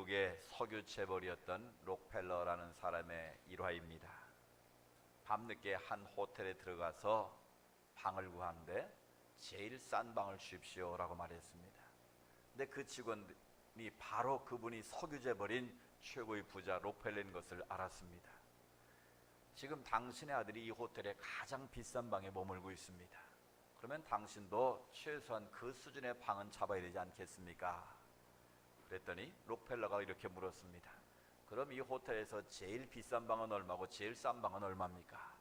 미국의 석유 재벌이었던 록펠러라는 사람의 일화입니다. 밤늦게 한 호텔에 들어가서 방을 구하는데 제일 싼 방을 주십시오 라고 말했습니다. 근데 그 직원이 바로 그분이 석유 재벌인 최고의 부자 록펠러인 것을 알았습니다. 지금 당신의 아들이 이 호텔의 가장 비싼 방에 머물고 있습니다. 그러면 당신도 최소한 그 수준의 방은 잡아야 되지 않겠습니까? 그랬더니 록펠러가 이렇게 물었습니다. 그럼 이 호텔에서 제일 비싼 방은 얼마고 제일 싼 방은 얼마입니까?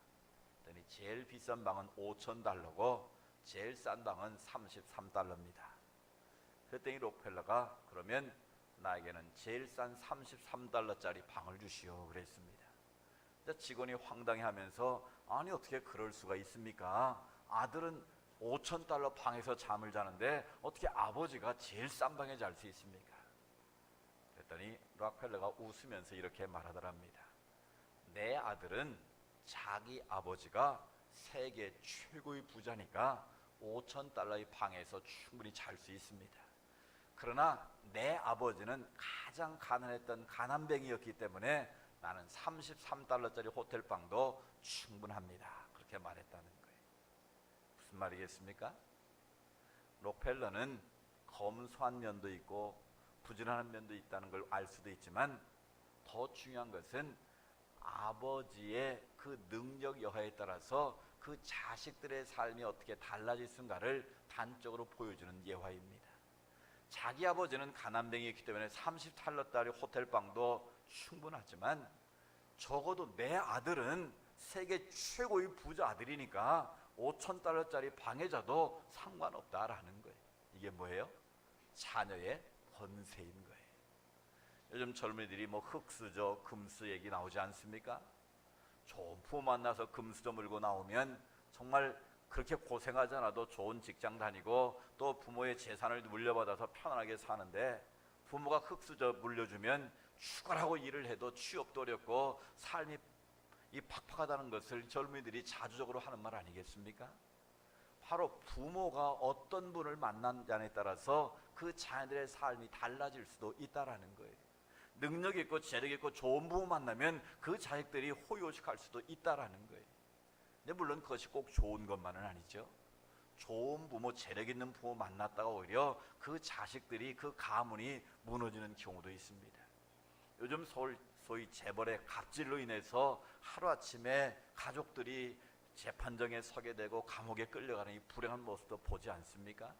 그랬더니 제일 비싼 방은 $5,000고 제일 싼 방은 $33입니다. 그랬더니 록펠러가 그러면 나에게는 제일 싼 $33짜리 방을 주시오 그랬습니다. 직원이 황당해하면서 아니 어떻게 그럴 수가 있습니까? 아들은 $5,000 방에서 잠을 자는데 어떻게 아버지가 제일 싼 방에 잘 수 있습니까? 그랬더니 록펠러가 웃으면서 이렇게 말하더랍니다. 내 아들은 자기 아버지가 세계 최고의 부자니까 $5,000의 방에서 충분히 잘 수 있습니다. 그러나 내 아버지는 가장 가난했던 가난뱅이였기 때문에 나는 $33짜리 호텔방도 충분합니다. 그렇게 말했다는 거예요. 무슨 말이겠습니까? 록펠러는 검소한 면도 있고 부지런한 면도 있다는 걸 알 수도 있지만 더 중요한 것은 아버지의 그 능력 여하에 따라서 그 자식들의 삶이 어떻게 달라질 순가를 단적으로 보여주는 예화입니다. 자기 아버지는 가난뱅이였기 때문에 $30짜리 호텔방도 충분하지만 적어도 내 아들은 세계 최고의 부자 아들이니까 $5,000짜리 방에 자도 상관없다라는 거예요. 이게 뭐예요? 자녀의 권세인 거예요. 요즘 젊은이들이 뭐 흙수저, 금수 얘기 나오지 않습니까? 좋은 부모 만나서 금수저 물고 나오면 정말 그렇게 고생하지 않아도 좋은 직장 다니고 또 부모의 재산을 물려받아서 편안하게 사는데 부모가 흙수저 물려주면 죽어라고 일을 해도 취업도 어렵고 삶이 팍팍하다는 것을 젊은이들이 자주적으로 하는 말 아니겠습니까? 바로 부모가 어떤 분을 만나냐에 따라서 그 자녀들의 삶이 달라질 수도 있다라는 거예요. 능력 있고 재력 있고 좋은 부모 만나면 그 자식들이 호의호식할 수도 있다라는 거예요. 근데 물론 그것이 꼭 좋은 것만은 아니죠. 좋은 부모, 재력 있는 부모 만났다가 오히려 그 자식들이 그 가문이 무너지는 경우도 있습니다. 요즘 소위 재벌의 갑질로 인해서 하루아침에 가족들이 재판정에 서게 되고 감옥에 끌려가는 이 불행한 모습도 보지 않습니까?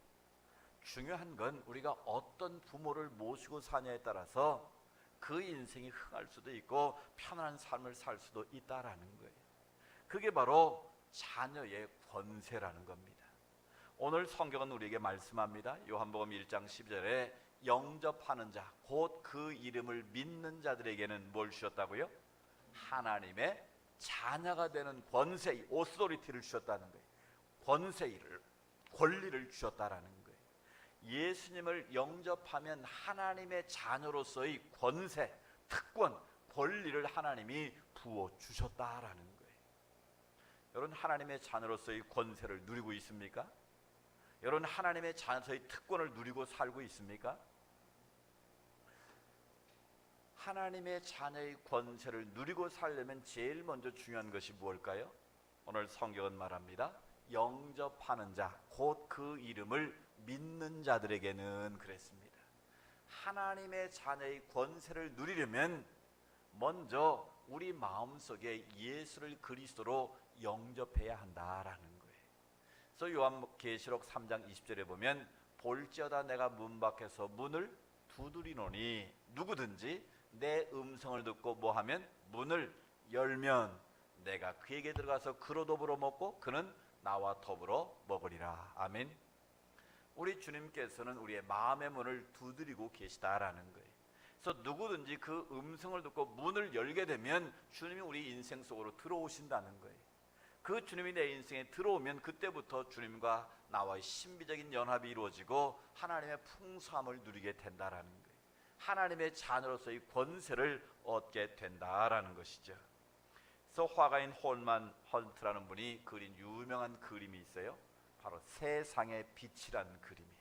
중요한 건 우리가 어떤 부모를 모시고 사냐에 따라서 그 인생이 흥할 수도 있고 편안한 삶을 살 수도 있다라는 거예요. 그게 바로 자녀의 권세라는 겁니다. 오늘 성경은 우리에게 말씀합니다. 요한복음 1장 10절에 영접하는 자, 곧 그 이름을 믿는 자들에게는 뭘 주셨다고요? 하나님의 자녀가 되는 권세, 오토리티를 주셨다는 거예요. 권리를 주셨다라는 거예요. 예수님을 영접하면 하나님의 자녀로서의 권세, 특권, 권리를 하나님이 부어주셨다라는 거예요. 여러분, 하나님의 자녀로서의 권세를 누리고 있습니까? 여러분, 하나님의 자녀로서의 특권을 누리고 살고 있습니까? 하나님의 자녀의 권세를 누리고 살려면 제일 먼저 중요한 것이 무엇일까요? 오늘 성경은 말합니다. 영접하는 자, 곧 그 이름을 믿는 자들에게는 그랬습니다. 하나님의 자녀의 권세를 누리려면 먼저 우리 마음속에 예수를 그리스도로 영접해야 한다라는 거예요. 그래서 요한계시록 3장 20절에 보면 볼지어다 내가 문 밖에서 문을 두드리노니 누구든지 내 음성을 듣고 뭐하면 문을 열면 내가 그에게 들어가서 그로 더불어 먹고 그는 나와 더불어 먹으리라. 아멘. 우리 주님께서는 우리의 마음의 문을 두드리고 계시다라는 거예요. 그래서 누구든지 그 음성을 듣고 문을 열게 되면 주님이 우리 인생 속으로 들어오신다는 거예요. 그 주님이 내 인생에 들어오면 그때부터 주님과 나와의 신비적인 연합이 이루어지고 하나님의 풍성함을 누리게 된다라는 거예요. 하나님의 자녀로서의 권세를 얻게 된다라는 것이죠. 그래서 화가인 홀만 헐트라는 분이 그린 유명한 그림이 있어요. 바로 세상의 빛이라는 그림이에요.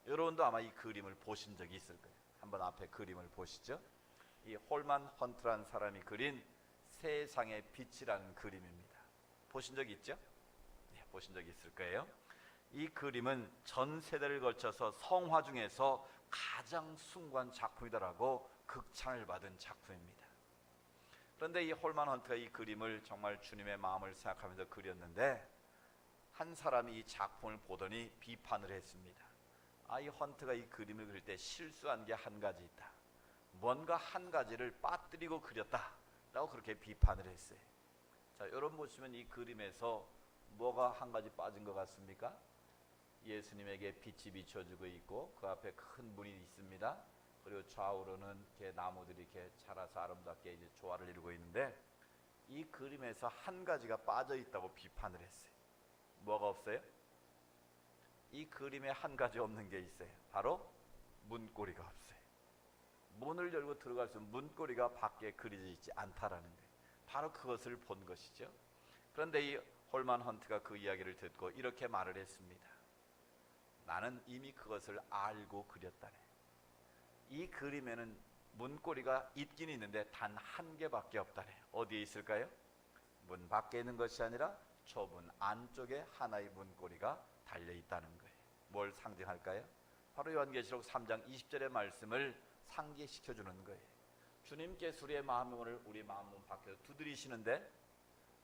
여러분도 아마 이 그림을 보신 적이 있을 거예요. 한번 앞에 그림을 보시죠. 이 홀만 헌트라는 사람이 그린 세상의 빛이라는 그림입니다. 보신 적 있죠? 네, 보신 적 있을 거예요. 이 그림은 전 세대를 걸쳐서 성화 중에서 가장 숭고한 작품이다라고 극찬을 받은 작품입니다. 그런데 이 홀만 헌트가 이 그림을 정말 주님의 마음을 생각하면서 그렸는데, 한 사람이 이 작품을 보더니 비판을 했습니다. 이 헌트가 이 그림을 그릴 때 실수한 게 한 가지 있다. 뭔가 한 가지를 빠뜨리고 그렸다 라고 그렇게 비판을 했어요. 자, 여러분 보시면 이 그림에서 뭐가 한 가지 빠진 것 같습니까? 예수님에게 빛이 비춰주고 있고 그 앞에 큰 문이 있습니다. 그리고 좌우로는 이렇게 나무들이 이렇게 자라서 아름답게 이제 조화를 이루고 있는데, 이 그림에서 한 가지가 빠져 있다고 비판을 했어요. 뭐가 없어요? 이 그림에 한 가지 없는 게 있어요. 바로 문고리가 없어요. 문을 열고 들어갈수록 문고리가 밖에 그려져 있지 않다라는 거예요. 바로 그것을 본 것이죠. 그런데 이 홀만 헌트가 그 이야기를 듣고 이렇게 말을 했습니다. 나는 이미 그것을 알고 그렸다네. 이 그림에는 문고리가 있긴 있는데 단 한 개밖에 없다네. 어디에 있을까요? 문 밖에 있는 것이 아니라 좁은 안쪽에 하나의 문고리가 달려 있다는 거예요. 뭘 상징할까요? 바로 요한계시록 3장 20절의 말씀을 상기시켜 주는 거예요. 주님께서 우리의 마음문을 우리 마음문 밖에서 두드리시는데,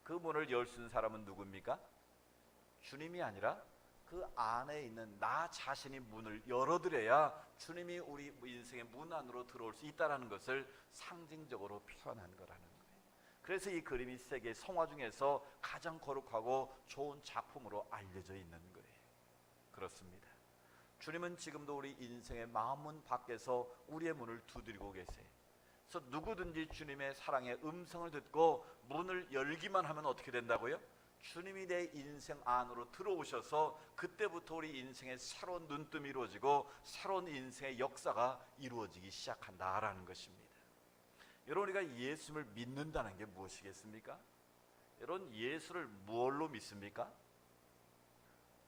그 문을 열 수 있는 사람은 누굽니까? 주님이 아니라 그 안에 있는 나 자신이 문을 열어드려야 주님이 우리 인생의 문 안으로 들어올 수 있다는 것을 상징적으로 표현한 거라는 거예요. 그래서 이 그림이 세계 성화 중에서 가장 거룩하고 좋은 작품으로 알려져 있는 거예요. 그렇습니다. 주님은 지금도 우리 인생의 마음문 밖에서 우리의 문을 두드리고 계세요. 그래서 누구든지 주님의 사랑의 음성을 듣고 문을 열기만 하면 어떻게 된다고요? 주님이 내 인생 안으로 들어오셔서 그때부터 우리 인생의 새로운 눈뜸이 이루어지고 새로운 인생의 역사가 이루어지기 시작한다라는 것입니다. 여러분, 우리가 예수를 믿는다는 게 무엇이겠습니까? 여러분, 예수를 무엇로 믿습니까?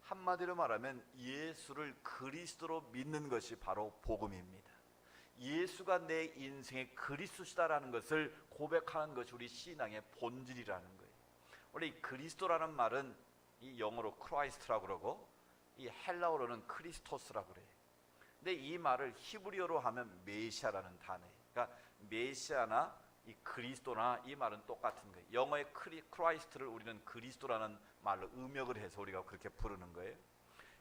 한마디로 말하면 예수를 그리스도로 믿는 것이 바로 복음입니다. 예수가 내 인생의 그리스도시다라는 것을 고백하는 것이 우리 신앙의 본질이라는 거예요. 원래 이 그리스도라는 말은 이 영어로 크라이스트라고 그러고 이 헬라어로는 크리스토스라고 그래요. 근데 이 말을 히브리어로 하면 메시아라는 단어예요. 그러니까 메시아나 이 그리스도나 이 말은 똑같은 거예요. 영어의 크라이스트를 우리는 그리스도라는 말로 음역을 해서 우리가 그렇게 부르는 거예요.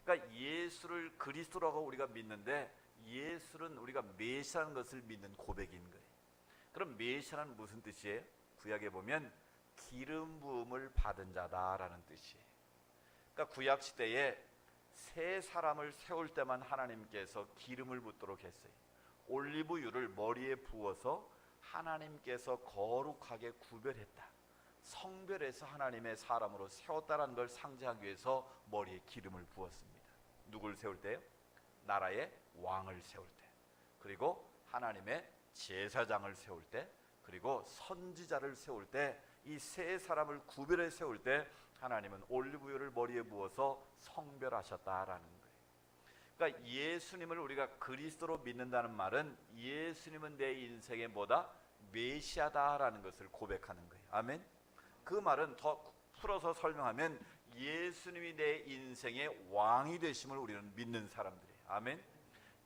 그러니까 예수를 그리스도라고 우리가 믿는데, 예수는 우리가 메시아라는 것을 믿는 고백인 거예요. 그럼 메시아는 무슨 뜻이에요? 구약에 보면 기름 부음을 받은 자다라는 뜻이에요. 그러니까 구약 시대에 새 사람을 세울 때만 하나님께서 기름을 붓도록 했어요. 올리브유를 머리에 부어서 하나님께서 거룩하게 구별했다, 성별해서 하나님의 사람으로 세웠다라는 걸 상징하기 위해서 머리에 기름을 부었습니다. 누굴 세울 때요? 나라의 왕을 세울 때, 그리고 하나님의 제사장을 세울 때, 그리고 선지자를 세울 때, 이 세 사람을 구별해 세울 때 하나님은 올리브유를 머리에 부어서 성별하셨다라는 거예요. 그러니까 예수님을 우리가 그리스도로 믿는다는 말은 예수님은 내 인생의 뭐다? 메시아다라는 것을 고백하는 거예요. 아멘. 그 말은 더 풀어서 설명하면 예수님이 내 인생의 왕이 되심을 우리는 믿는 사람들이에요. 아멘.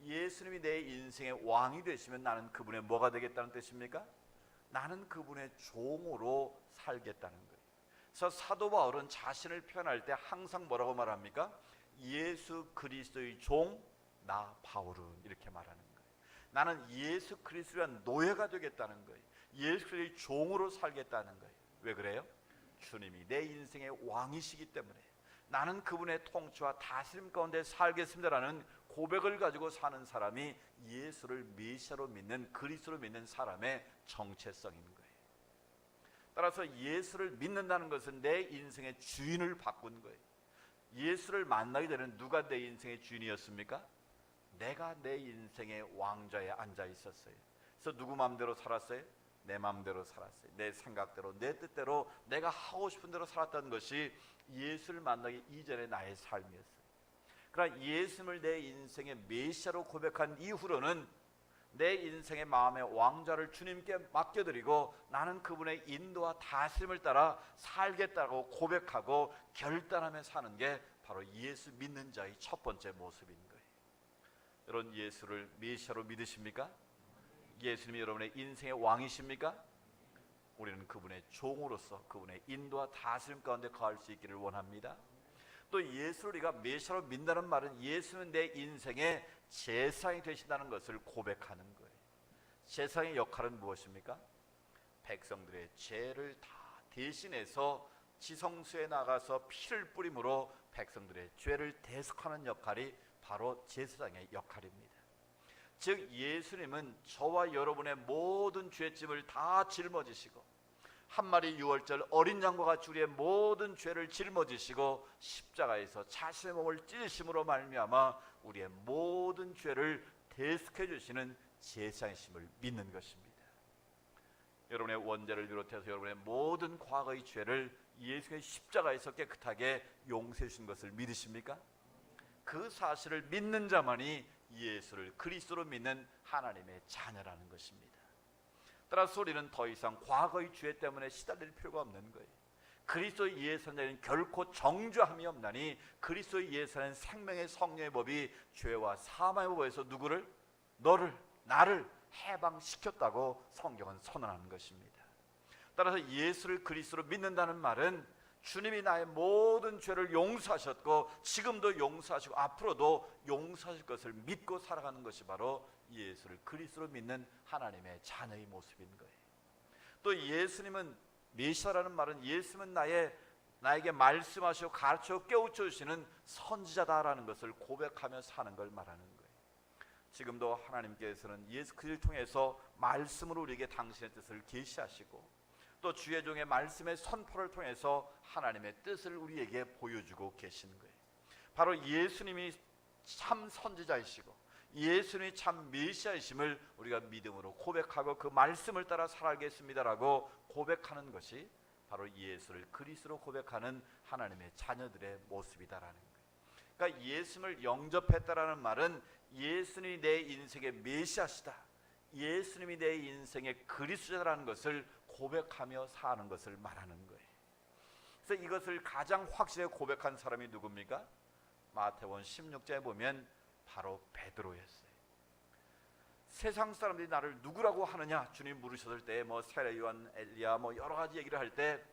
예수님이 내 인생의 왕이 되시면 나는 그분의 뭐가 되겠다는 뜻입니까? 나는 그분의 종으로 살겠다는 거예요. 그래서 사도 바울은 자신을 표현할 때 항상 뭐라고 말합니까? 예수 그리스도의 종 나 바울은, 이렇게 말하는 거예요. 나는 예수 그리스도의 노예가 되겠다는 거예요. 예수 그리스도의 종으로 살겠다는 거예요. 왜 그래요? 주님이 내 인생의 왕이시기 때문에 나는 그분의 통치와 다스림 가운데 살겠습니다라는 고백을 가지고 사는 사람이 예수를 메시아로 믿는, 그리스도로 믿는 사람의 정체성인 거예요. 따라서 예수를 믿는다는 것은 내 인생의 주인을 바꾼 거예요. 예수를 만나게 되는 누가 내 인생의 주인이었습니까? 내가 내 인생의 왕좌에 앉아 있었어요. 그래서 누구 마음대로 살았어요? 내 마음대로 살았어요. 내 생각대로, 내 뜻대로, 내가 하고 싶은 대로 살았던 것이 예수를 만나기 이전의 나의 삶이었어요. 그러나 예수를 내 인생의 메시아로 고백한 이후로는 내 인생의 마음의 왕좌를 주님께 맡겨드리고 나는 그분의 인도와 다스림을 따라 살겠다고 고백하고 결단하며 사는 게 바로 예수 믿는 자의 첫 번째 모습인 거예요. 여러분, 예수를 메시아로 믿으십니까? 예수님이 여러분의 인생의 왕이십니까? 우리는 그분의 종으로서 그분의 인도와 다스림 가운데 거할 수 있기를 원합니다. 또 예수를 우리가 메시아로 믿는다는 말은 예수는 내 인생의 제사장이 되신다는 것을 고백하는 거예요. 제사장의 역할은 무엇입니까? 백성들의 죄를 다 대신해서 지성소에 나가서 피를 뿌림으로 백성들의 죄를 대속하는 역할이 바로 제사장의 역할입니다. 즉 예수님은 저와 여러분의 모든 죄짐을 다 짊어지시고 한 마리 유월절 어린 양과 같이 우리의 모든 죄를 짊어지시고 십자가에서 자신의 몸을 찢으심으로 말미암아 우리의 모든 죄를 대속해 주시는 제사장이심을 믿는 것입니다. 여러분의 원죄를 비롯해서 여러분의 모든 과거의 죄를 예수의 십자가에서 깨끗하게 용서해 주신 것을 믿으십니까? 그 사실을 믿는 자만이 예수를 그리스도로 믿는 하나님의 자녀라는 것입니다. 따라서 우리는 더 이상 과거의 죄 때문에 시달릴 필요가 없는 거예요. 그리스도 예수 안에는 결코 정죄함이 없나니 그리스도 예수 안에는 생명의 성령의 법이 죄와 사망의 법에서 누구를? 너를, 나를 해방시켰다고 성경은 선언하는 것입니다. 따라서 예수를 그리스도로 믿는다는 말은 주님이 나의 모든 죄를 용서하셨고 지금도 용서하시고 앞으로도 용서하실 것을 믿고 살아가는 것이 바로 예수를 그리스도로 믿는 하나님의 자녀의 모습인 거예요. 또 예수님은 메시아라는 말은 예수님은 나에게 말씀하시고 가르쳐 깨우쳐 주시는 선지자다라는 것을 고백하며 사는 걸 말하는 거예요. 지금도 하나님께서는 예수 그리스도를 통해서 말씀으로 우리에게 당신의 뜻을 계시하시고 또 주의 종의 말씀의 선포를 통해서 하나님의 뜻을 우리에게 보여주고 계시는 거예요. 바로 예수님이 참 선지자이시고 예수님이 참 메시아이심을 우리가 믿음으로 고백하고 그 말씀을 따라 살아가겠습니다라고 고백하는 것이 바로 예수를 그리스도로 고백하는 하나님의 자녀들의 모습이다라는 거예요. 그러니까 예수님을 영접했다라는 말은 예수님이 내 인생의 메시아시다, 예수님이 내 인생의 그리스도라는 것을 고백하며 사는 것을 말하는 거예요. 그래서 이것을 가장 확실하게 고백한 사람이 누굽니까? 마태복음 16장에 보면 바로 베드로였어요. 세상 사람들이 나를 누구라고 하느냐 주님 물으셨을 때 세례 요한, 엘리야 여러 가지 얘기를 할 때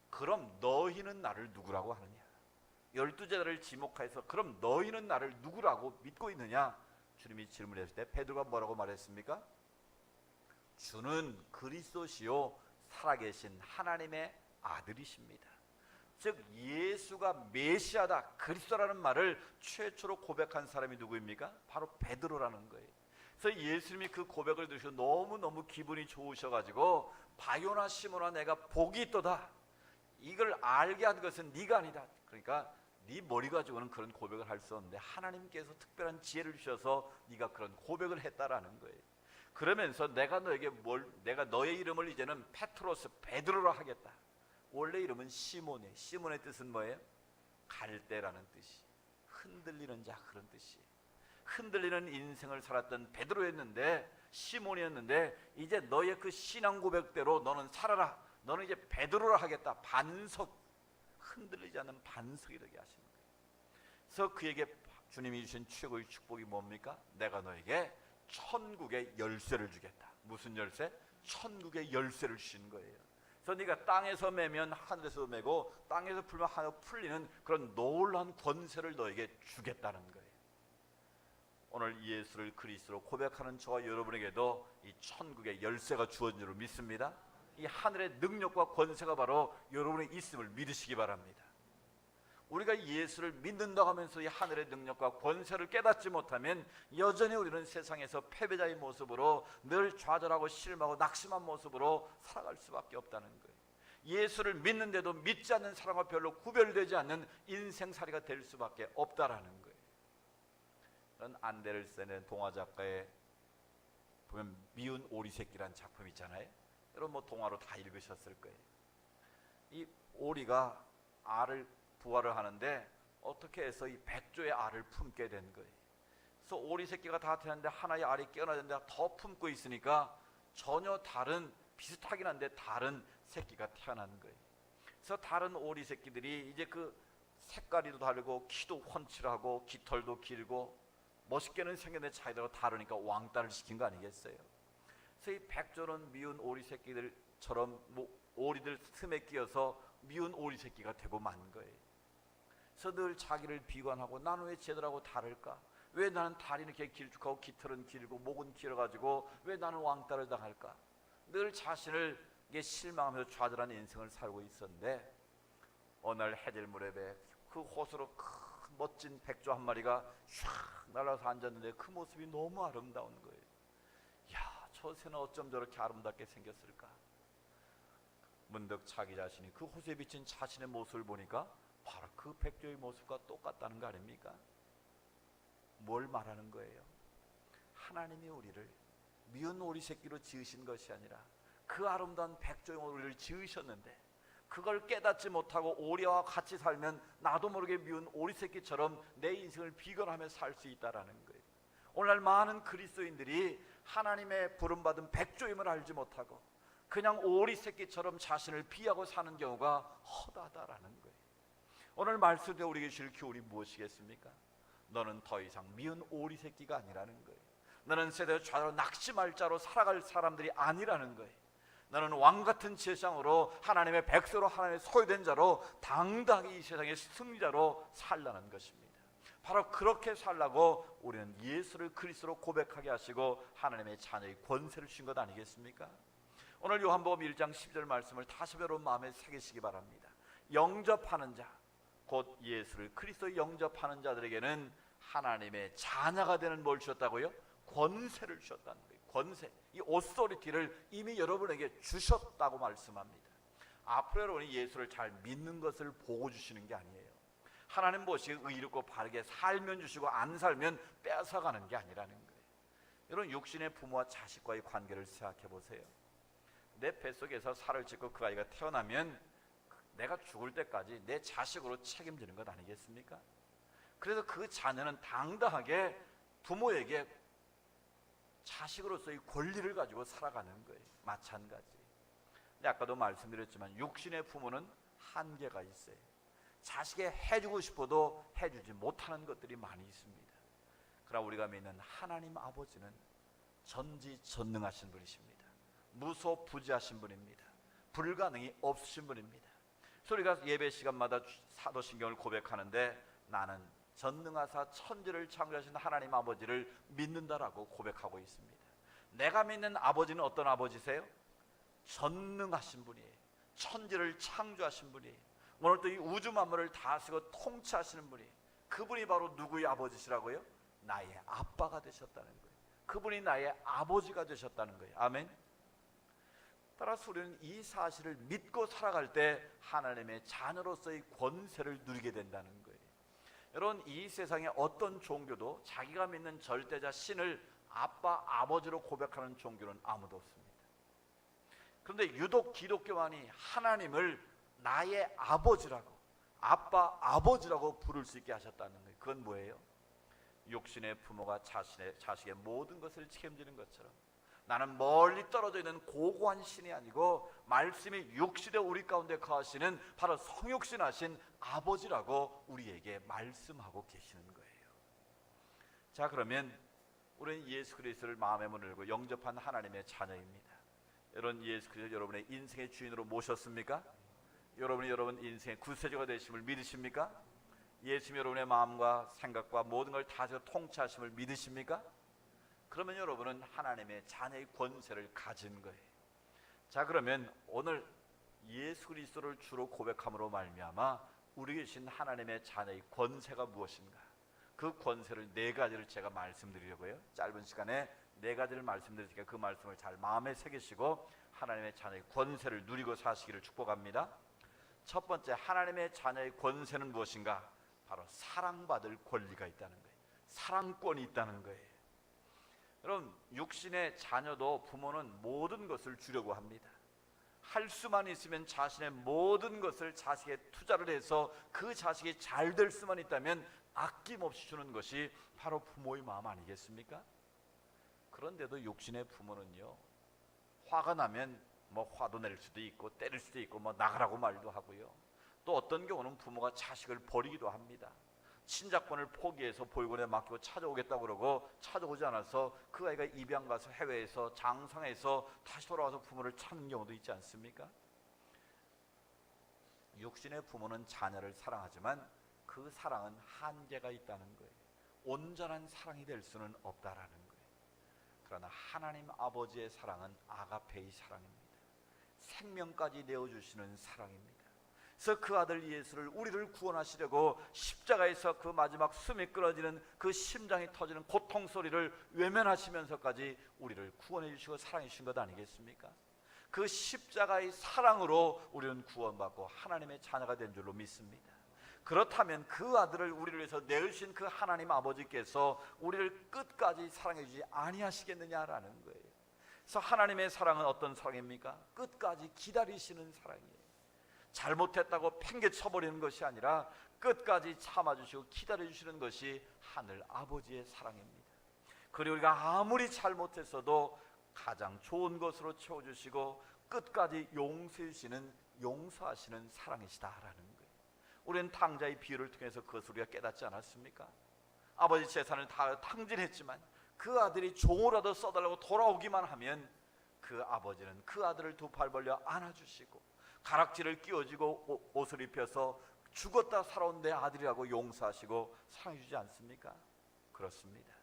그럼 너희는 나를 누구라고 하느냐? 12제자를 지목해서 그럼 너희는 나를 누구라고 믿고 있느냐? 주님이 질문했을 때 베드로가 뭐라고 말했습니까? 주는 그리스도시요 살아계신 하나님의 아들이십니다. 즉 예수가 메시아다, 그리스도라는 말을 최초로 고백한 사람이 누구입니까? 바로 베드로라는 거예요. 그래서 예수님이 그 고백을 들으시고 너무너무 기분이 좋으셔가지고 바요나 시몬아 내가 복이 있도다, 이걸 알게 한 것은 네가 아니다. 그러니까 네 머리 가지고는 그런 고백을 할 수 없는데 하나님께서 특별한 지혜를 주셔서 네가 그런 고백을 했다라는 거예요. 그러면서 내가 너의 이름을 이제는 페트로스, 베드로라 하겠다. 원래 이름은 시몬이에요. 시몬의 뜻은 뭐예요? 갈대라는 뜻이, 흔들리는 자, 그런 뜻이에요. 흔들리는 인생을 살았던 베드로였는데, 시몬이었는데 이제 너의 그 신앙 고백대로 너는 살아라. 너는 이제 베드로라 하겠다. 반석, 흔들리지 않는 반석이 되게 하시는 거예요. 그래서 그에게 주님이 주신 최고의 축복이 뭡니까? 내가 너에게 천국의 열쇠를 주겠다. 무슨 열쇠? 천국의 열쇠를 주신 거예요. 그래서 네가 땅에서 매면 하늘에서 매고 땅에서 풀면 하늘에서 풀리는 그런 놀라운 권세를 너에게 주겠다는 거예요. 오늘 예수를 그리스도로 고백하는 저와 여러분에게도 이 천국의 열쇠가 주어진 줄 믿습니다. 이 하늘의 능력과 권세가 바로 여러분의 있음을 믿으시기 바랍니다. 우리가 예수를 믿는다고 하면서 이 하늘의 능력과 권세를 깨닫지 못하면 여전히 우리는 세상에서 패배자의 모습으로 늘 좌절하고 실망하고 낙심한 모습으로 살아갈 수밖에 없다는 거예요. 예수를 믿는데도 믿지 않는 사람과 별로 구별되지 않는 인생살이가 될 수밖에 없다라는 거예요. 그런 안데르센의 동화 작가의 보면 미운 오리 새끼란 작품 있잖아요. 여러분 동화로 다 읽으셨을 거예요. 이 오리가 알을 부화를 하는데 어떻게 해서 이 백조의 알을 품게 된 거예요. 그래서 오리 새끼가 다 태어났는데 하나의 알이 깨어나는데 더 품고 있으니까 전혀 다른, 비슷하긴 한데 다른 새끼가 태어난 거예요. 그래서 다른 오리 새끼들이 이제 그 색깔이 다르고 키도 훤칠하고 깃털도 길고 멋있게는 생겼는데 차이대로 다르니까 왕따를 시킨 거 아니겠어요? 그래서 이 백조는 미운 오리 새끼들처럼 오리들 틈에 끼어서 미운 오리 새끼가 되고 만 거예요. 그래서 늘 자기를 비관하고 나는 왜 쟤들하고 다를까? 왜 나는 다리는 이렇게 길쭉하고 깃털은 길고 목은 길어가지고 왜 나는 왕따를 당할까? 늘 자신을 실망하면서 좌절한 인생을 살고 있었는데 어느 날 해질 무렵에 그 호수로 큰 멋진 백조 한 마리가 샥 날아서 앉았는데 그 모습이 너무 아름다운 거예요. 야, 저 새는 어쩜 저렇게 아름답게 생겼을까? 문득 자기 자신이 그 호수에 비친 자신의 모습을 보니까 바로 그 백조의 모습과 똑같다는 거 아닙니까? 뭘 말하는 거예요? 하나님이 우리를 미운 오리 새끼로 지으신 것이 아니라 그 아름다운 백조의 오리를 지으셨는데 그걸 깨닫지 못하고 오리와 같이 살면 나도 모르게 미운 오리 새끼처럼 내 인생을 비관하며 살 수 있다라는 거예요. 오늘날 많은 그리스도인들이 하나님의 부름받은 백조임을 알지 못하고 그냥 오리 새끼처럼 자신을 비하고 사는 경우가 허다하다라는 거예요. 오늘 말씀에 우리에게 주실 교훈이 무엇이겠습니까? 너는 더 이상 미운 오리 새끼가 아니라는 거예요. 너는 세대의 좌로 낙심할 자로 살아갈 사람들이 아니라는 거예요. 너는 왕같은 제사장으로 하나님의 백성으로 하나님의 소유된 자로 당당히 이 세상의 승리자로 살라는 것입니다. 바로 그렇게 살라고 우리는 예수를 그리스도로 고백하게 하시고 하나님의 자녀의 권세를 주신 것 아니겠습니까? 오늘 요한복음 1장 12절 말씀을 다시 여러분 마음에 새기시기 바랍니다. 영접하는 자, 곧 예수를 그리스도 영접하는 자들에게는 하나님의 자녀가 되는 뭘 주셨다고요? 권세를 주셨다는 거예요. 권세, 이 오소리티를 이미 여러분에게 주셨다고 말씀합니다. 앞으로 여러분이 예수를 잘 믿는 것을 보고 주시는 게 아니에요. 하나님 보시기에 의롭고 바르게 살면 주시고 안 살면 뺏어가는 게 아니라는 거예요. 여러분, 육신의 부모와 자식과의 관계를 생각해 보세요. 내 뱃속에서 살을 찢고 그 아이가 태어나면 내가 죽을 때까지 내 자식으로 책임지는 것 아니겠습니까? 그래서 그 자녀는 당당하게 부모에게 자식으로서의 권리를 가지고 살아가는 거예요. 마찬가지. 근데 아까도 말씀드렸지만 육신의 부모는 한계가 있어요. 자식에 해주고 싶어도 해주지 못하는 것들이 많이 있습니다. 그러나 우리가 믿는 하나님 아버지는 전지전능하신 분이십니다. 무소부지하신 분입니다. 불가능이 없으신 분입니다. 그래서 우리가 예배 시간마다 사도신경을 고백하는데 나는 전능하사 천지를 창조하신 하나님 아버지를 믿는다라고 고백하고 있습니다. 내가 믿는 아버지는 어떤 아버지세요? 전능하신 분이에요. 천지를 창조하신 분이에요. 오늘 또 이 우주 만물을 다스리고 통치하시는 분이, 그분이 바로 누구의 아버지시라고요? 나의 아빠가 되셨다는 거예요. 그분이 나의 아버지가 되셨다는 거예요. 아멘. 따라서 우리는 이 사실을 믿고 살아갈 때 하나님의 자녀로서의 권세를 누리게 된다는 거예요. 여러분, 이 세상에 어떤 종교도 자기가 믿는 절대자 신을 아빠, 아버지로 고백하는 종교는 아무도 없습니다. 그런데 유독 기독교만이 하나님을 나의 아버지라고, 아빠, 아버지라고 부를 수 있게 하셨다는 거예요. 그건 뭐예요? 육신의 부모가 자식의 모든 것을 책임지는 것처럼 나는 멀리 떨어져 있는 고고한 신이 아니고 말씀이 육신의 우리 가운데 거하시는 바로 성육신하신 아버지라고 우리에게 말씀하고 계시는 거예요. 자, 그러면 우리는 예수 그리스도를 마음에 문을 열고 영접한 하나님의 자녀입니다. 여러분, 예수 그리스도 여러분의 인생의 주인으로 모셨습니까? 여러분이 여러분 인생의 구세주가 되심을 믿으십니까? 예수님이 여러분의 마음과 생각과 모든 걸 다 통치하심을 믿으십니까? 그러면 여러분은 하나님의 자녀의 권세를 가진 거예요. 자, 그러면 오늘 예수 그리스도를 주로 고백함으로 말미암아 우리 계신 하나님의 자녀의 권세가 무엇인가? 그 권세를 네 가지를 제가 말씀드리려고요. 짧은 시간에 네 가지를 말씀드리니까 그 말씀을 잘 마음에 새기시고 하나님의 자녀의 권세를 누리고 사시기를 축복합니다. 첫 번째, 하나님의 자녀의 권세는 무엇인가? 바로 사랑받을 권리가 있다는 거예요. 사랑권이 있다는 거예요. 여러분, 육신의 자녀도 부모는 모든 것을 주려고 합니다. 할 수만 있으면 자신의 모든 것을 자식에 투자를 해서 그 자식이 잘 될 수만 있다면 아낌없이 주는 것이 바로 부모의 마음 아니겠습니까? 그런데도 육신의 부모는요, 화가 나면 뭐 화도 낼 수도 있고 때릴 수도 있고 뭐 나가라고 말도 하고요, 또 어떤 경우는 부모가 자식을 버리기도 합니다. 친작본을 포기해서 보육원에 맡기고 찾아오겠다고 그러고 찾아오지 않아서 그 아이가 입양 가서 해외에서 장상해서 다시 돌아와서 부모를 찾는 경우도 있지 않습니까? 육신의 부모는 자녀를 사랑하지만 그 사랑은 한계가 있다는 거예요. 온전한 사랑이 될 수는 없다라는 거예요. 그러나 하나님 아버지의 사랑은 아가페의 사랑입니다. 생명까지 내어주시는 사랑입니다. 그래서 그 아들 예수를, 우리를 구원하시려고 십자가에서 그 마지막 숨이 끊어지는 그 심장이 터지는 고통 소리를 외면하시면서까지 우리를 구원해 주시고 사랑해 주신 것 아니겠습니까? 그 십자가의 사랑으로 우리는 구원받고 하나님의 자녀가 된 줄로 믿습니다. 그렇다면 그 아들을 우리를 위해서 내주신 그 하나님 아버지께서 우리를 끝까지 사랑해 주지 아니하시겠느냐라는 거예요. 그래서 하나님의 사랑은 어떤 사랑입니까? 끝까지 기다리시는 사랑이에요. 잘못했다고 팽개쳐버리는 것이 아니라 끝까지 참아주시고 기다려주시는 것이 하늘 아버지의 사랑입니다. 그리고 우리가 아무리 잘못했어도 가장 좋은 것으로 채워주시고 끝까지 용서해주시는, 용서하시는 사랑이시다라는 거예요. 우리는 탕자의 비유를 통해서 그것을 우리가 깨닫지 않았습니까? 아버지 재산을 다 탕진했지만 그 아들이 종으로라도 써달라고 돌아오기만 하면 그 아버지는 그 아들을 두 팔 벌려 안아주시고 가락지를 끼워주고 옷을 입혀서 죽었다 살아온 내 아들이라고 용서하시고 사랑해주지 않습니까? 그렇습니다.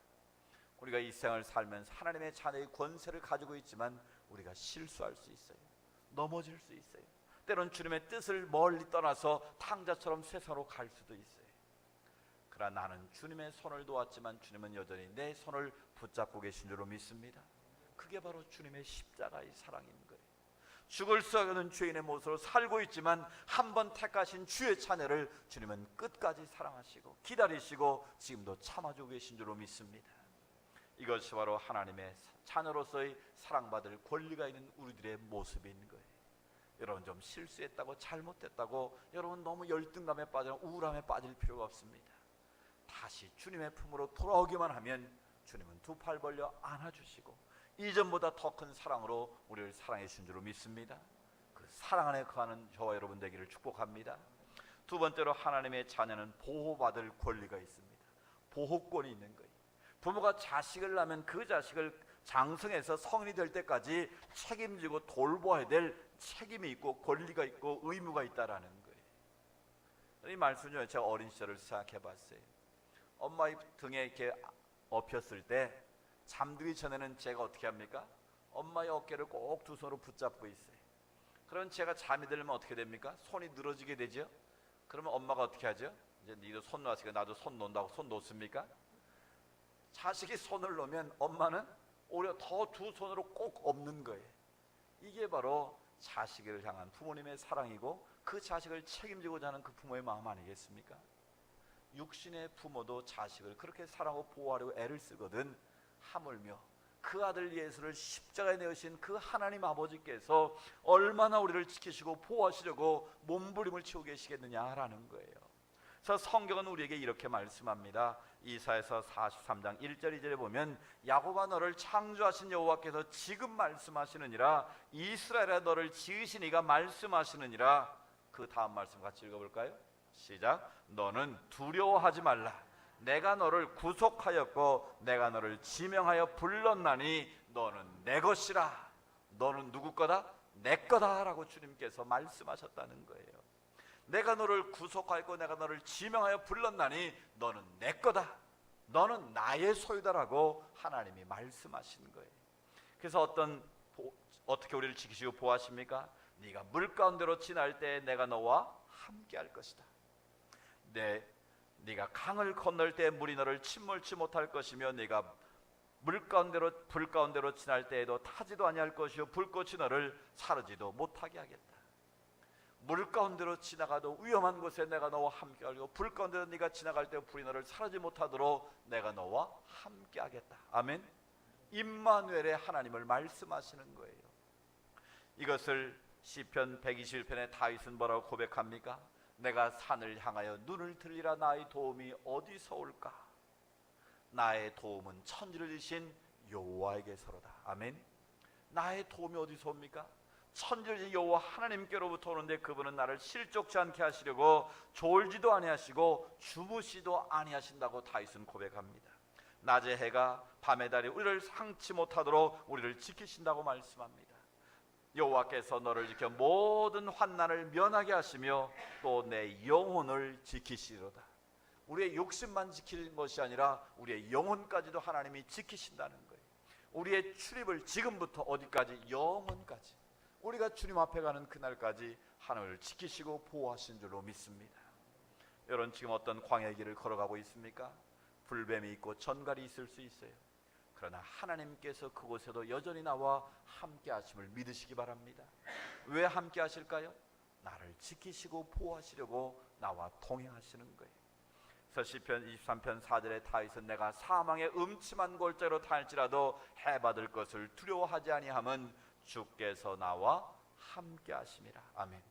우리가 이 생을 살면서 하나님의 자녀의 권세를 가지고 있지만 우리가 실수할 수 있어요. 넘어질 수 있어요. 때론 주님의 뜻을 멀리 떠나서 탕자처럼 세상으로 갈 수도 있어요. 그러나 나는 주님의 손을 놓았지만 주님은 여전히 내 손을 붙잡고 계신 줄로 믿습니다. 그게 바로 주님의 십자가의 사랑인 거예요. 죽을 수 없는 죄인의 모습으로 살고 있지만 한 번 택하신 주의 자녀를 주님은 끝까지 사랑하시고 기다리시고 지금도 참아주고 계신 줄로 믿습니다. 이것이 바로 하나님의 자녀로서의 사랑받을 권리가 있는 우리들의 모습인 거예요. 여러분, 좀 실수했다고 잘못했다고 여러분 너무 열등감에 빠져 우울함에 빠질 필요가 없습니다. 다시 주님의 품으로 돌아오기만 하면 주님은 두 팔 벌려 안아주시고 이전보다 더 큰 사랑으로 우리를 사랑해 주신 줄로 믿습니다. 그 사랑 안에 거하는 저와 여러분 되기를 축복합니다. 두 번째로 하나님의 자녀는 보호받을 권리가 있습니다. 보호권이 있는 거예요. 부모가 자식을 낳으면 그 자식을 장성해서 성인이 될 때까지 책임지고 돌보아야 될 책임이 있고 권리가 있고 의무가 있다라는 거예요. 이 말씀 중에 제가 어린 시절을 생각해 봤어요. 엄마의 등에 이렇게 엎였을 때 잠들기 전에는 제가 어떻게 합니까? 엄마의 어깨를 꼭 두 손으로 붙잡고 있어요. 그러면 제가 잠이 들면 어떻게 됩니까? 손이 늘어지게 되죠. 그러면 엄마가 어떻게 하죠? 이제 니도 손 놨으니까 나도 손 놓는다고 손 놓습니까? 자식이 손을 놓으면 엄마는 오히려 더 두 손으로 꼭 엎는 거예요. 이게 바로 자식을 향한 부모님의 사랑이고 그 자식을 책임지고자 하는 그 부모의 마음 아니겠습니까? 육신의 부모도 자식을 그렇게 사랑하고 보호하려고 애를 쓰거든 하물며 그 아들 예수를 십자가에 내으신 그 하나님 아버지께서 얼마나 우리를 지키시고 보호하시려고 몸부림을 치고 계시겠느냐라는 거예요. 그래서 성경은 우리에게 이렇게 말씀합니다. 이사야서 43장 1절 2절에 보면 야곱아 너를 창조하신 여호와께서 지금 말씀하시느니라 이스라엘아 너를 지으신 이가 말씀하시느니라. 그 다음 말씀 같이 읽어볼까요? 시작. 너는 두려워하지 말라. 내가 너를 구속하였고 내가 너를 지명하여 불렀나니 너는 내 것이라. 너는 누구 거다? 내 거다 라고 주님께서 말씀하셨다는 거예요. 내가 너를 구속하였고 내가 너를 지명하여 불렀나니 너는 내 거다. 너는 나의 소유다라고 하나님이 말씀하신 거예요. 그래서 어떻게 우리를 지키시고 보호하십니까? 네가 물 가운데로 지날 때 내가 너와 함께 할 것이다. 네가 강을 건널 때 물이 너를 침몰치 못할 것이며 네가 불 가운데로 지날 때에도 타지도 아니할 것이요 불꽃이 너를 사르지도 못하게 하겠다. 물 가운데로 지나가도 위험한 곳에 내가 너와 함께 하고 불 가운데로 네가 지나갈 때 불이 너를 사르지 못하도록 내가 너와 함께 하겠다. 아멘. 임마누엘의 하나님을 말씀하시는 거예요. 이것을 시편 121편에 다윗은 뭐라고 고백합니까? 내가 산을 향하여 눈을 들리라. 나의 도움이 어디서 올까? 나의 도움은 천지를 지신 여호와에게서로다. 아멘. 나의 도움이 어디서 옵니까? 천지를 지신 여호와 하나님께로부터 오는데 그분은 나를 실족지 않게 하시려고 졸지도 아니하시고 주무시도 아니하신다고 다윗은 고백합니다. 낮의 해가 밤의 달이 우리를 상치 못하도록 우리를 지키신다고 말씀합니다. 여호와께서 너를 지켜 모든 환난을 면하게 하시며 또 내 영혼을 지키시리로다. 우리의 욕심만 지키는 것이 아니라 우리의 영혼까지도 하나님이 지키신다는 거예요. 우리의 출입을 지금부터 어디까지? 영혼까지. 우리가 주님 앞에 가는 그날까지 하나님을 지키시고 보호하신 줄로 믿습니다. 여러분, 지금 어떤 광야의 길을 걸어가고 있습니까? 불뱀이 있고 전갈이 있을 수 있어요. 그러나 하나님께서 그곳에도 여전히 나와 함께 하심을 믿으시기 바랍니다. 왜 함께 하실까요? 나를 지키시고 보호하시려고 나와 동행하시는 거예요. 그래서 시편 23편 4절에 다윗은 내가 사망의 음침한 골짜기로 탈지라도 해받을 것을 두려워하지 아니함은 주께서 나와 함께 하심이라. 아멘.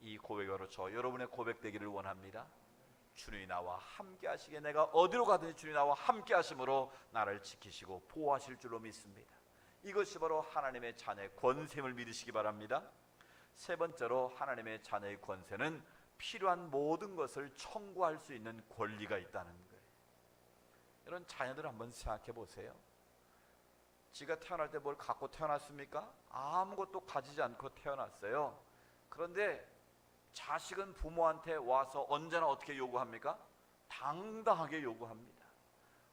이 고백으로 저 여러분의 고백되기를 원합니다. 주님이 나와 함께 하시기에 내가 어디로 가든지 주님이 나와 함께 하심으로 나를 지키시고 보호하실 줄로 믿습니다. 이것이 바로 하나님의 자녀의 권세임을 믿으시기 바랍니다. 세 번째로 하나님의 자녀의 권세는 필요한 모든 것을 청구할 수 있는 권리가 있다는 거예요. 이런 자녀들 한번 생각해 보세요. 지가 태어날 때 뭘 갖고 태어났습니까? 아무것도 가지지 않고 태어났어요. 그런데 자식은 부모한테 와서 언제나 어떻게 요구합니까? 당당하게 요구합니다.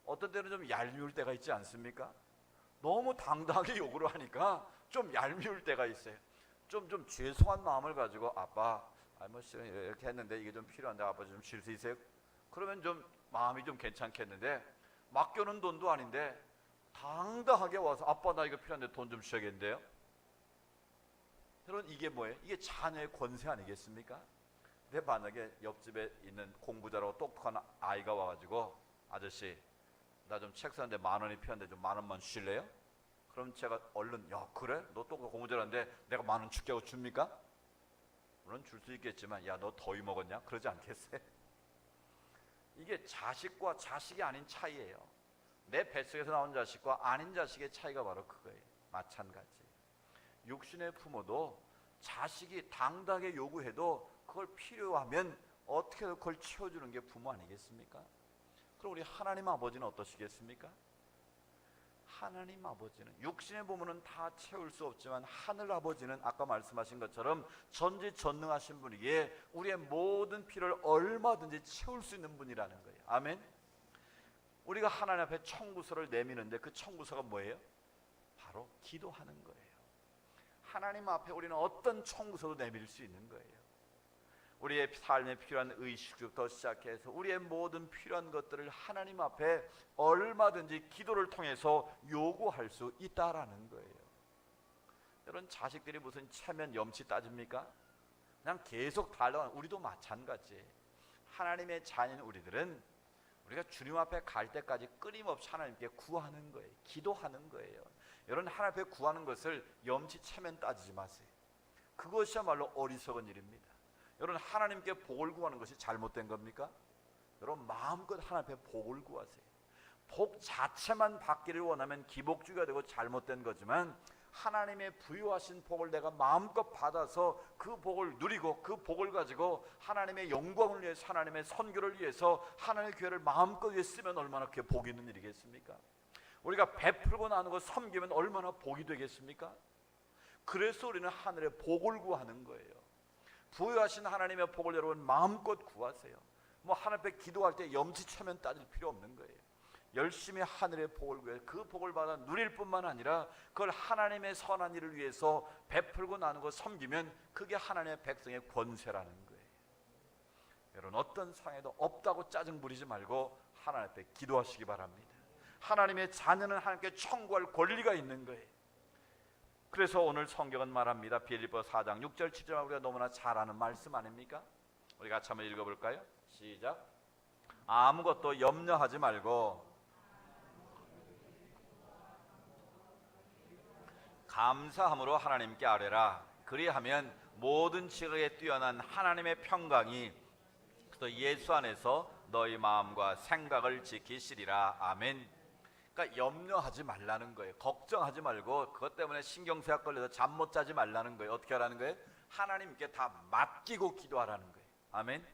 어떤 때는 좀 얄미울 때가 있지 않습니까? 너무 당당하게 요구를 하니까 좀 얄미울 때가 있어요. 좀 죄송한 마음을 가지고 아빠, 뭐 이렇게 했는데 이게 좀 필요한데 아빠 좀 줄 수 있어요? 그러면 좀 마음이 좀 괜찮겠는데 맡겨놓은 돈도 아닌데 당당하게 와서 아빠 나 이거 필요한데 돈 좀 주셔야겠는데요? 여러분, 이게 뭐예요? 이게 자녀의 권세 아니겠습니까? 근데 만약에 옆집에 있는 공부 잘하고 똑똑한 아이가 와가지고 아저씨 나 좀 책 사는데 10,000원이 필요한데 좀 10,000원만 주실래요? 그럼 제가 얼른 야 그래? 너 똑똑하고 공부 잘하는데 내가 10,000원 줄게 하고 줍니까? 물론 줄 수 있겠지만 야 너 더위 먹었냐? 그러지 않겠어요? 이게 자식과 자식이 아닌 차이예요. 내 뱃속에서 나온 자식과 아닌 자식의 차이가 바로 그거예요. 마찬가지. 육신의 부모도 자식이 당당하게 요구해도 그걸 필요하면 어떻게 그걸 채워주는 게 부모 아니겠습니까? 그럼 우리 하나님 아버지는 어떠시겠습니까? 하나님 아버지는 육신의 부모는 다 채울 수 없지만 하늘 아버지는 아까 말씀하신 것처럼 전지전능하신 분이기에 우리의 모든 필요를 얼마든지 채울 수 있는 분이라는 거예요. 아멘. 우리가 하나님 앞에 청구서를 내미는데 그 청구서가 뭐예요? 바로 기도하는 거예요. 하나님 앞에 우리는 어떤 청구서도 내밀 수 있는 거예요. 우리의 삶에 필요한 의식부터 시작해서 우리의 모든 필요한 것들을 하나님 앞에 얼마든지 기도를 통해서 요구할 수 있다라는 거예요. 여러분, 자식들이 무슨 체면 염치 따집니까? 그냥 계속 달라가는, 우리도 마찬가지예요. 하나님의 자녀인 우리들은 우리가 주님 앞에 갈 때까지 끊임없이 하나님께 구하는 거예요. 기도하는 거예요. 여러분, 하나님 앞에 구하는 것을 염치 체면 따지지 마세요. 그것이야말로 어리석은 일입니다. 여러분, 하나님께 복을 구하는 것이 잘못된 겁니까? 여러분, 마음껏 하나님 앞에 복을 구하세요. 복 자체만 받기를 원하면 기복주의가 되고 잘못된 거지만 하나님의 부여하신 복을 내가 마음껏 받아서 그 복을 누리고 그 복을 가지고 하나님의 영광을 위해서, 하나님의 선교를 위해서 하나님의 교회를 마음껏 위해 쓰면 얼마나 그게 복이 있는 일이겠습니까? 우리가 베풀고 나누고 섬기면 얼마나 복이 되겠습니까? 그래서 우리는 하늘의 복을 구하는 거예요. 부여하신 하나님의 복을 여러분 마음껏 구하세요. 뭐 하나님 앞에 기도할 때 염치체면 따질 필요 없는 거예요. 열심히 하늘의 복을 구해 그 복을 받아 누릴 뿐만 아니라 그걸 하나님의 선한 일을 위해서 베풀고 나누고 섬기면 그게 하나님의 백성의 권세라는 거예요. 여러분, 어떤 상황에도 없다고 짜증 부리지 말고 하나님 앞에 기도하시기 바랍니다. 하나님의 자녀는 하나님께 청구할 권리가 있는 거예요. 그래서 오늘 성경은 말합니다. 빌립보 4장 6절 7절 우리가 너무나 잘 아는 말씀 아닙니까? 우리 같이 한번 읽어볼까요? 시작. 아무것도 염려하지 말고 감사함으로 하나님께 아뢰라. 그리하면 모든 지각에 뛰어난 하나님의 평강이 또 예수 안에서 너희 마음과 생각을 지키시리라. 아멘. 그러니까 염려하지 말라는 거예요. 걱정하지 말고 그것 때문에 신경쇠약 걸려서 잠 못 자지 말라는 거예요. 어떻게 하라는 거예요? 하나님께 다 맡기고 기도하라는 거예요. 아멘.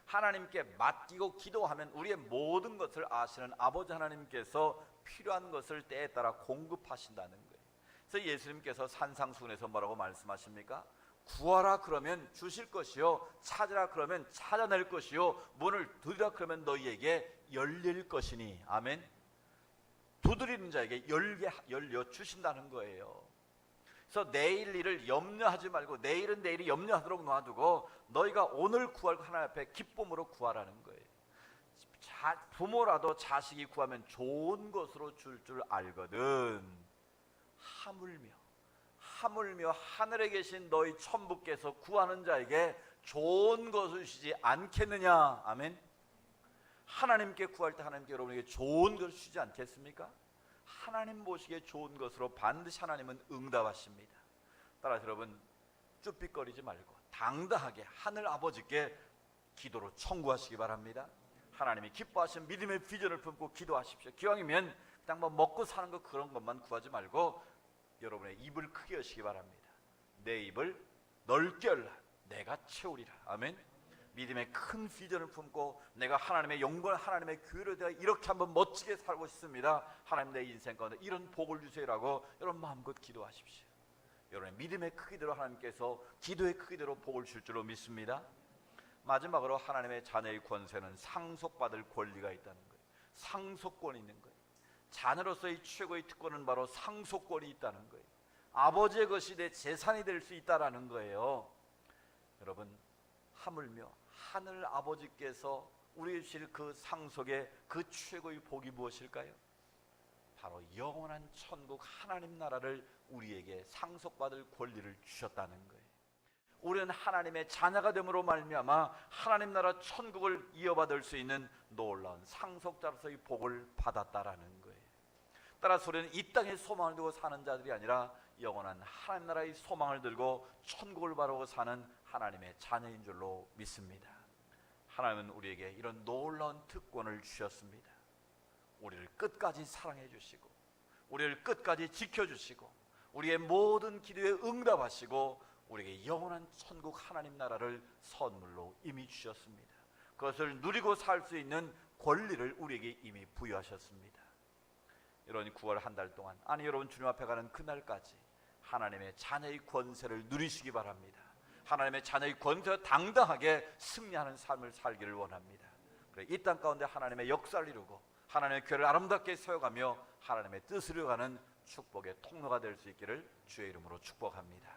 하나님께 맡기고 기도하면 우리의 모든 것을 아시는 아버지 하나님께서 필요한 것을 때에 따라 공급하신다는 거예요. 그래서 예수님께서 산상수훈에서 뭐라고 말씀하십니까? 구하라 그러면 주실 것이요, 찾으라 그러면 찾아낼 것이요, 문을 두드리라 그러면 너희에게 열릴 것이니. 아멘. 두드리는 자에게 열려 주신다는 거예요. 그래서 내일 일을 염려하지 말고 내일은 내일이 염려하도록 놔두고 너희가 오늘 구할 하나님 앞에 기쁨으로 구하라는 거예요. 부모라도 자식이 구하면 좋은 것으로 줄 알거든. 하물며 하늘에 계신 너희 천부께서 구하는 자에게 좋은 것을 주시지 않겠느냐. 아멘. 하나님께 구할 때 하나님께 여러분에게 좋은 것을 주지 않겠습니까? 하나님 보시기에 좋은 것으로 반드시 하나님은 응답하십니다. 따라서 여러분 쭈삣거리지 말고 당당하게 하늘 아버지께 기도로 청구하시기 바랍니다. 하나님이 기뻐하시는 믿음의 비전을 품고 기도하십시오. 기왕이면 그냥 뭐 먹고 사는 거 그런 것만 구하지 말고 여러분의 입을 크게 여시기 바랍니다. 내 입을 넓게 열라. 내가 채우리라. 아멘. 믿음의 큰 비전을 품고 내가 하나님의 영광, 하나님의 교회로 내가 이렇게 한번 멋지게 살고 싶습니다. 하나님 내 인생 가운데 이런 복을 주세요라고 여러분 마음껏 기도하십시오. 여러분의 믿음의 크기대로 하나님께서 기도의 크기대로 복을 줄 줄로 믿습니다. 마지막으로 하나님의 자녀의 권세는 상속받을 권리가 있다는 거예요. 상속권이 있는 거예요. 자녀로서의 최고의 특권은 바로 상속권이 있다는 거예요. 아버지의 것이 내 재산이 될 수 있다는 거예요. 여러분 하물며 하늘 아버지께서 우리에게 주실 그 상속의 그 최고의 복이 무엇일까요? 바로 영원한 천국 하나님 나라를 우리에게 상속받을 권리를 주셨다는 거예요. 우리는 하나님의 자녀가 됨으로 말미암아 하나님 나라 천국을 이어받을 수 있는 놀라운 상속자로서의 복을 받았다라는 거예요. 따라서 우리는 이 땅에 소망을 두고 사는 자들이 아니라 영원한 하나님 나라의 소망을 들고 천국을 바라보고 사는 하나님의 자녀인 줄로 믿습니다. 하나님은 우리에게 이런 놀라운 특권을 주셨습니다. 우리를 끝까지 사랑해 주시고 우리를 끝까지 지켜주시고 우리의 모든 기도에 응답하시고 우리에게 영원한 천국 하나님 나라를 선물로 이미 주셨습니다. 그것을 누리고 살 수 있는 권리를 우리에게 이미 부여하셨습니다. 이런 9월 한 달 동안, 아니 여러분 주님 앞에 가는 그날까지 하나님의 자녀의 권세를 누리시기 바랍니다. 하나님의 자녀의 권세와 당당하게 승리하는 삶을 살기를 원합니다. 그래, 이 땅 가운데 하나님의 역사를 이루고 하나님의 교회를 아름답게 세워가며 하나님의 뜻을 이루어가는 축복의 통로가 될 수 있기를 주의 이름으로 축복합니다.